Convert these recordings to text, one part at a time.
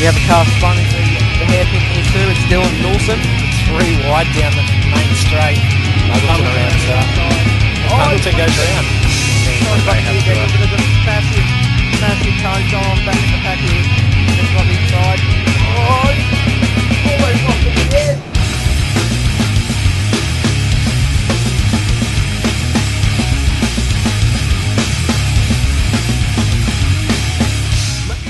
We have a car spun into the hairpin here too. It's Dylan Dawson. Three wide down the main straight. Muggleton around start. Muggleton goes round. Massive cone going on back in the pack here. Just got inside. Oh, almost lost it again.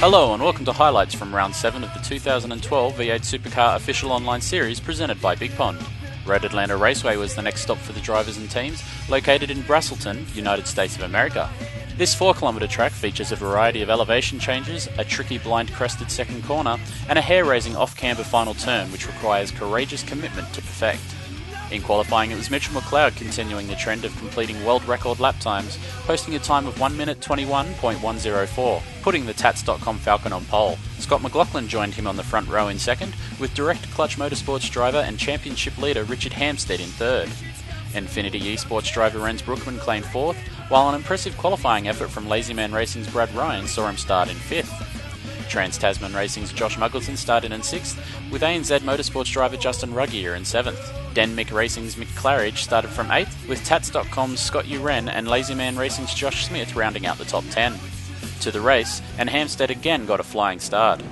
Hello and welcome to highlights from round 7 of the 2012 V8 Supercar official online series presented by Big Pond. Road Atlanta Raceway was the next stop for the drivers and teams, located in Braselton, United States of America. This 4-kilometre track features a variety of elevation changes, a tricky blind crested second corner, and a hair-raising off-camber final turn which requires courageous commitment to perfect. In qualifying, it was Mitchell McLeod continuing the trend of completing world record lap times, posting a time of 1 minute 21.104, putting the Tats.com Falcon on pole. Scott McLaughlin joined him on the front row in second, with Direct Clutch Motorsports driver and championship leader Richard Hampstead in third. Infinity Esports driver Renz Brookman claimed fourth, while an impressive qualifying effort from Lazy Man Racing's Brad Ryan saw him start in fifth. Trans-Tasman Racing's Josh Muggleton started in 6th, with ANZ Motorsports driver Justin Ruggier in 7th. Denmick Racing's Mick Claridge started from 8th, with Tats.com's Scott Uren and Lazy Man Racing's Josh Smith rounding out the top 10. To the race, and Hampstead again got a flying start.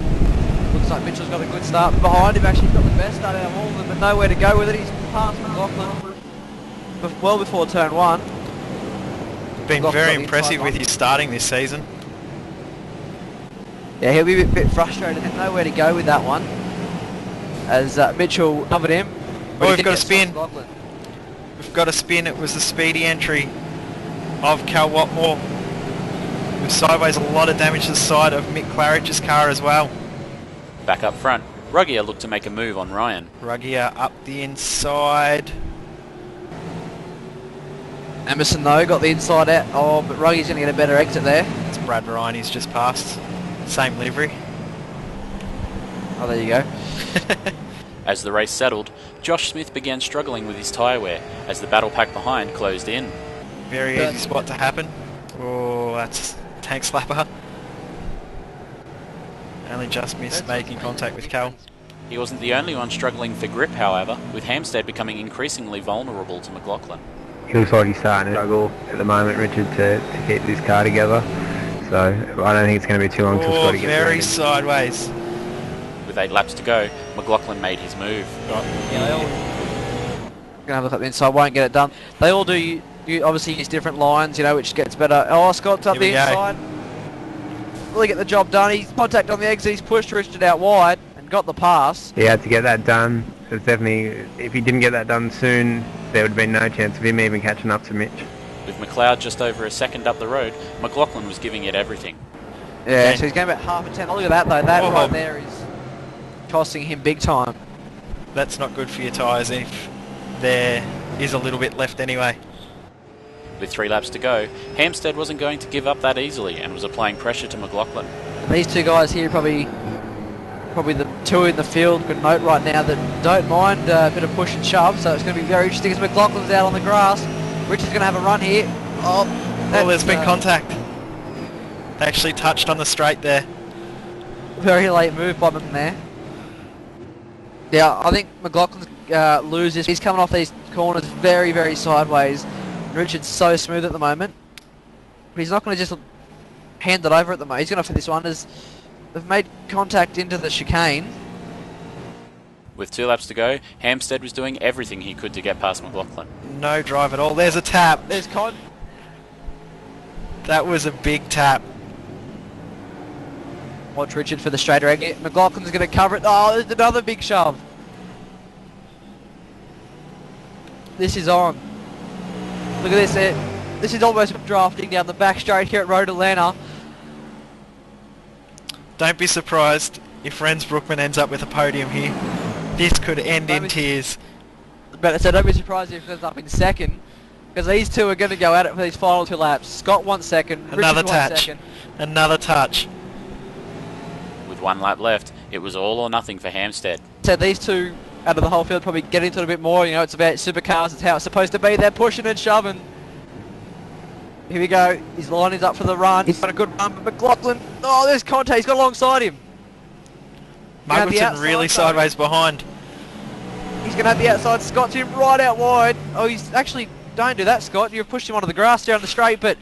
Looks like Mitchell's got a good start behind him, actually got the best start out of all of them, but nowhere to go with it. He's passed McLaughlin well before turn 1. Been very impressive with his starting this season. Yeah, he'll be a bit frustrated and nowhere to go with that one, as Mitchell covered him. Oh, we've got a spin. We've got a spin. It was the speedy entry of Cal Watmore. With sideways, a lot of damage to the side of Mick Claridge's car as well. Back up front, Ruggier looked to make a move on Ryan. Ruggier up the inside. Emerson though got the inside out. Oh, but Ruggie's going to get a better exit there. It's Brad Ryan, he's just passed. Same livery. Oh, there you go. As the race settled, Josh Smith began struggling with his tyre wear as the battle pack behind closed in. Very easy spot to happen. Oh, that's tank slapper. Only just missed making contact with Cal. He wasn't the only one struggling for grip, however, with Hampstead becoming increasingly vulnerable to McLaughlin. He looks like he's starting to struggle at the moment, Richard, to keep this car together. So I don't think it's going to be too long till Scotty gets very sideways. With 8 laps to go, McLaughlin made his move. Yeah, they all gonna have a look at the inside, won't get it done. They all do you obviously use different lines, you know, which gets better. Oh, Scott's up the inside. Really get the job done. He's contact on the exit, he's pushed Richard out wide and got the pass. He had to get that done. It's definitely, if he didn't get that done soon, there would have been no chance of him even catching up to Mitch. With McLeod just over a second up the road, McLaughlin was giving it everything. Yeah, so he's going about half a 10. Oh, look at that though, that right there is costing him big time. That's not good for your tyres if there is a little bit left anyway. With 3 laps to go, Hampstead wasn't going to give up that easily and was applying pressure to McLaughlin. And these two guys here probably the two in the field could note right now that don't mind a bit of push and shove, so it's going to be very interesting as McLaughlin's out on the grass. Richard's going to have a run here. Oh, there's been contact. They actually touched on the straight there. Very late move by them there. Yeah, I think McLaughlin loses. He's coming off these corners very, very sideways. Richard's so smooth at the moment. But he's not going to just hand it over at the moment. He's going to for this one as they've made contact into the chicane. With 2 laps to go, Hampstead was doing everything he could to get past McLaughlin. No drive at all. There's a tap. There's Con. That was a big tap. Watch Richard for the straighter exit. McLaughlin's going to cover it. Oh, there's another big shove. This is on. Look at this. This is almost drafting down the back straight here at Road Atlanta. Don't be surprised if Renz Brookman ends up with a podium here. This could end in tears. But so don't be surprised if it ends up in second, because these two are going to go at it for these final 2 laps. Scott wants second, another Richard touch, wants second. Another touch. With 1 lap left, it was all or nothing for Hampstead. So these two out of the whole field probably get into it a bit more. You know, it's about supercars. It's how it's supposed to be. They're pushing and shoving. Here we go. His line is up for the run. He's got a good run, but McLaughlin. Oh, there's Conte. He's got alongside him. have the Muggleton outside, really though. sideways behind. He's going to have the outside. Scott's him right out wide. Oh, he's actually... Don't do that, Scott. You've pushed him onto the grass down the straight, but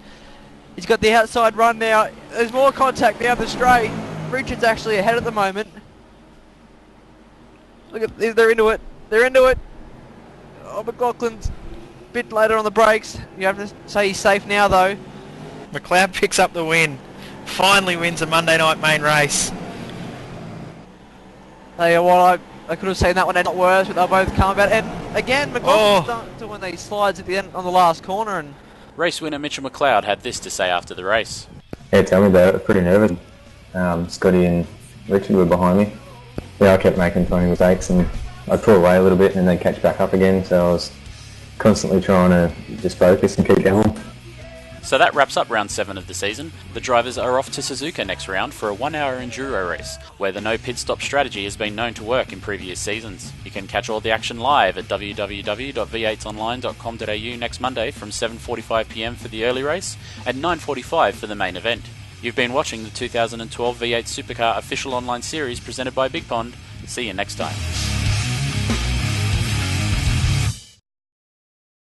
he's got the outside run now. There's more contact down the straight. Richard's actually ahead at the moment. Look at... They're into it. They're into it. Oh, McLaughlin's a bit later on the brakes. You have to say he's safe now, though. McLeod picks up the win. Finally wins a Monday night main race. Tell you what, I could have seen that one end not worse, but they'll both come about. And again, McLaughlin's starting to win these slides at the end on the last corner. And Race winner Mitchell McLeod had this to say after the race. Yeah, tell me about it. I was pretty nervous. Scotty and Richard were behind me. Yeah, I kept making funny mistakes and I'd pull away a little bit and then they'd catch back up again, so I was constantly trying to just focus and keep going. So that wraps up round 7 of the season. The drivers are off to Suzuka next round for a 1-hour enduro race, where the no pit stop strategy has been known to work in previous seasons. You can catch all the action live at www.v8online.com.au next Monday from 7:45pm for the early race and 9:45 for the main event. You've been watching the 2012 V8 Supercar official online series presented by Big Pond. See you next time.